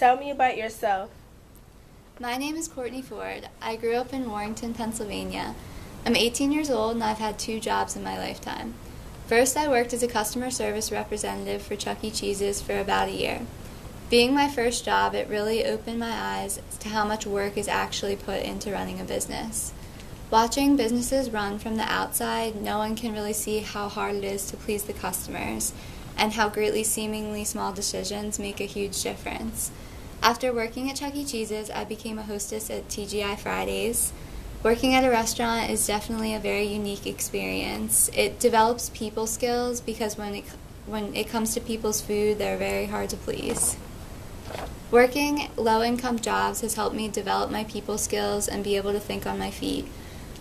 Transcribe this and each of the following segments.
Tell me about yourself. My name is Courtney Ford. I grew up in Warrington, Pennsylvania. I'm 18 years old and I've had 2 jobs in my lifetime. First, I worked as a customer service representative for Chuck E. Cheese's for about a year. Being my first job, it really opened my eyes to how much work is actually put into running a business. Watching businesses run from the outside, no one can really see how hard it is to please the customers and how greatly seemingly small decisions make a huge difference. After working at Chuck E. Cheese's, I became a hostess at TGI Fridays. Working at a restaurant is definitely a very unique experience. It develops people skills because when it comes to people's food, they're very hard to please. Working low-income jobs has helped me develop my people skills and be able to think on my feet.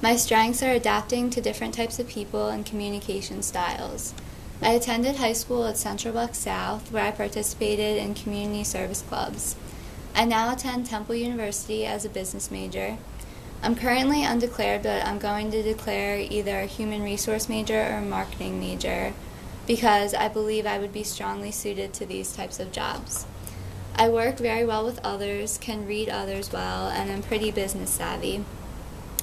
My strengths are adapting to different types of people and communication styles. I attended high school at Central Bucks South, where I participated in community service clubs. I now attend Temple University as a business major. I'm currently undeclared, but I'm going to declare either a human resource major or a marketing major because I believe I would be strongly suited to these types of jobs. I work very well with others, can read others well, and I'm pretty business savvy.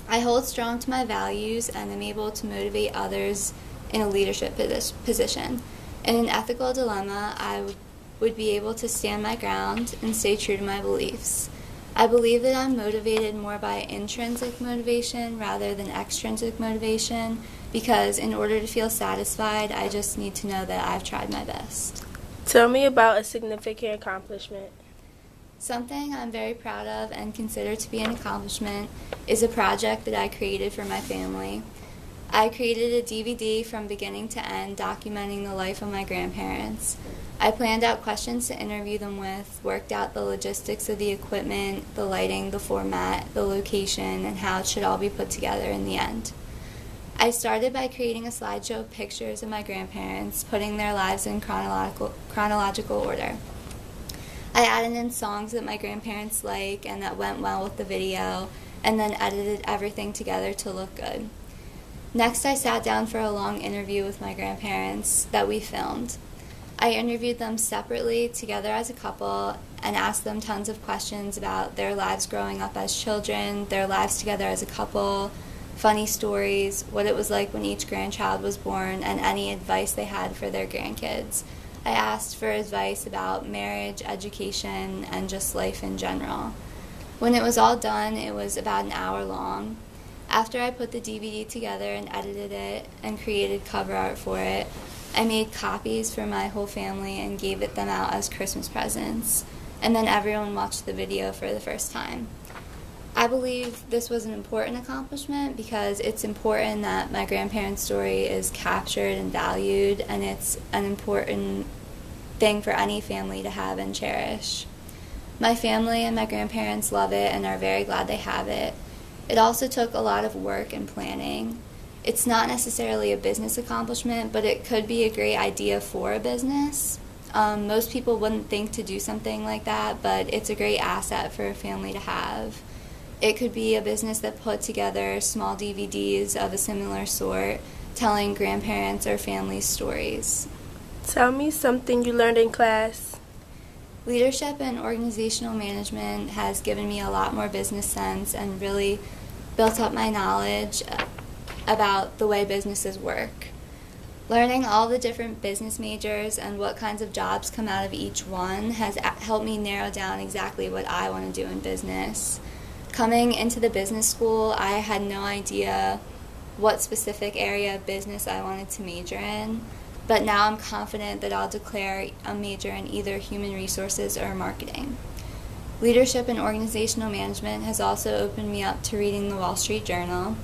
I hold strong to my values and am able to motivate others in a leadership position. In an ethical dilemma, I would be able to stand my ground and stay true to my beliefs. I believe that I'm motivated more by intrinsic motivation rather than extrinsic motivation because in order to feel satisfied, I just need to know that I've tried my best. Tell me about a significant accomplishment. Something I'm very proud of and consider to be an accomplishment is a project that I created for my family. I created a DVD from beginning to end documenting the life of my grandparents. I planned out questions to interview them with, worked out the logistics of the equipment, the lighting, the format, the location, and how it should all be put together in the end. I started by creating a slideshow of pictures of my grandparents, putting their lives in chronological order. I added in songs that my grandparents like and that went well with the video, and then edited everything together to look good. Next, I sat down for a long interview with my grandparents that we filmed. I interviewed them separately, together as a couple, and asked them tons of questions about their lives growing up as children, their lives together as a couple, funny stories, what it was like when each grandchild was born, and any advice they had for their grandkids. I asked for advice about marriage, education, and just life in general. When it was all done, it was about an hour long. After I put the DVD together and edited it and created cover art for it, I made copies for my whole family and gave them out as Christmas presents, and then everyone watched the video for the first time. I believe this was an important accomplishment because it's important that my grandparents' story is captured and valued, and it's an important thing for any family to have and cherish. My family and my grandparents love it and are very glad they have it. It also took a lot of work and planning. It's not necessarily a business accomplishment, but it could be a great idea for a business. Most people wouldn't think to do something like that, but it's a great asset for a family to have. It could be a business that put together small DVDs of a similar sort, telling grandparents or families stories. Tell me something you learned in class. Leadership and organizational management has given me a lot more business sense and really built up my knowledge about the way businesses work. Learning all the different business majors and what kinds of jobs come out of each one has helped me narrow down exactly what I want to do in business. Coming into the business school, I had no idea what specific area of business I wanted to major in, but now I'm confident that I'll declare a major in either human resources or marketing. Leadership and organizational management has also opened me up to reading the Wall Street Journal.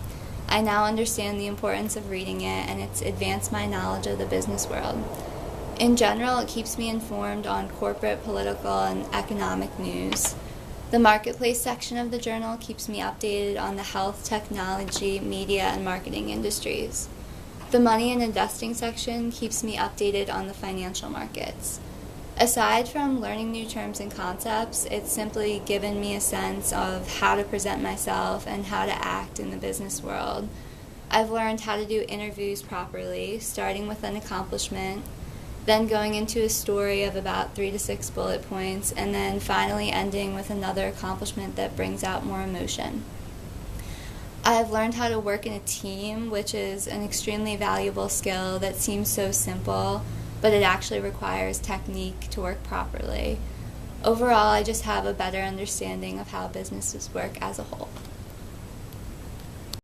I now understand the importance of reading it, and it's advanced my knowledge of the business world. In general, it keeps me informed on corporate, political, and economic news. The marketplace section of the journal keeps me updated on the health, technology, media, and marketing industries. The money and investing section keeps me updated on the financial markets. Aside from learning new terms and concepts, it's simply given me a sense of how to present myself and how to act in the business world. I've learned how to do interviews properly, starting with an accomplishment, then going into a story of about 3 to 6 bullet points, and then finally ending with another accomplishment that brings out more emotion. I have learned how to work in a team, which is an extremely valuable skill that seems so simple, but it actually requires technique to work properly. Overall, I just have a better understanding of how businesses work as a whole.